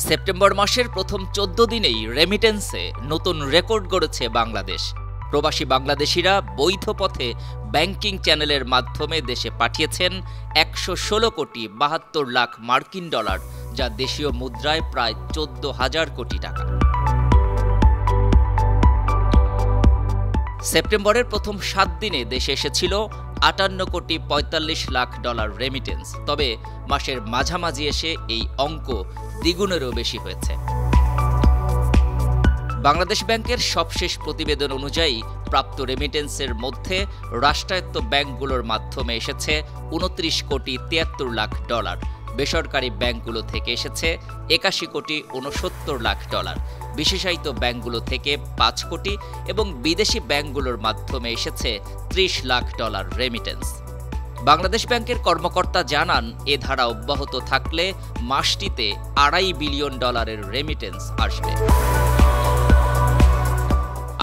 September মাসের প্রথম ১৪ দিনেই রেমিটেন্সে নতুন রেকর্ড গড়েছে বাংলাদেশ। প্রবাসী বাংলাদেশিরা বৈধ পথে ব্যাংকিং চ্যানেলের মাধ্যমে দেশে পাঠিয়েছেন ১১৬ কোটি ৭২ লাখ মার্কিন ডলার, যা দেশীয় মুদ্রায় প্রায় ১৪,০০০ কোটি টাকা। সেপ্টেম্বরের প্রথম ৭ দিনে দেশে এসেছিল ৫৮ কোটি ৪৫ লাখ ডলার রেমিটেন্স। তবে মাসের মাঝামাঝি এসে এই অঙ্ক দ্বিগুণেরও বেশি হয়েছে। বাংলাদেশ ব্যাংকের সবশেষ প্রতিবেদন অনুযায়ী প্রাপ্ত রেমিটেন্সের মধ্যে রাষ্ট্রায়ত্ত ব্যাংকগুলোর মাধ্যমে এসেছে ২৯ কোটি ৭৩ লাখ ডলার, বেসরকারি ব্যাংকগুলো থেকে এসেছে ৮১ কোটি ৬৯ লাখ ডলার, বিশেষায়িত ব্যাংকগুলো থেকে ৫ কোটি এবং বিদেশি ব্যাংকগুলোর মাধ্যমে এসেছে ৩০ লাখ ডলার রেমিটেন্স। বাংলাদেশ ব্যাংকের কর্মকর্তা জানান, এ ধারা অব্যাহত থাকলে মাসটিতে ২.৫ বিলিয়ন ডলারের রেমিটেন্স আসবে।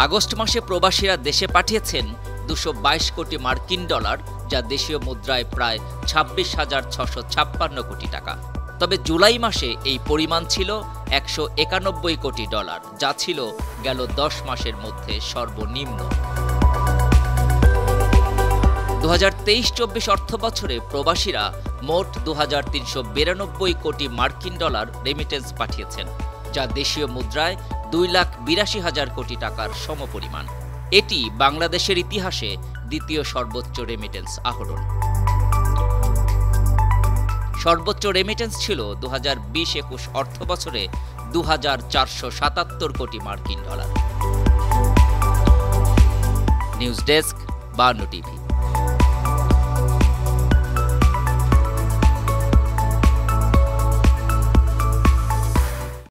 আগস্ট মাসে প্রবাসীরা দেশে পাঠিয়েছেন ২২২ কোটি মার্কিন ডলার, যা দেশীয় মুদ্রায় প্রায় ২৬,৬৫৬ কোটি টাকা। তবে জুলাই মাসে এই পরিমাণ ছিল ১৯১ কোটি ডলার, যা ছিল গেল ১০ মাসের মধ্যে সর্বনিম্ন। ২০২৩-২৪ অর্থবছরে প্রবাসীরা মোট ২৩৯২ কোটি মার্কিন ডলার রেমিটেন্স পাঠিয়েছেন, যা দেশীয় মুদ্রায় ২,৮২,০০০ কোটি টাকার সমপরিমাণ। এটি বাংলাদেশের ইতিহাসে দ্বিতীয় সর্বোচ্চ রেমিটেন্স আহরণ। সর্বোচ্চ রেমিটেন্স ছিল ২০২০-২১ অর্থবছরে ২,৪৭৭ কোটি মার্কিন ডলার। News desk, ৫২ TV.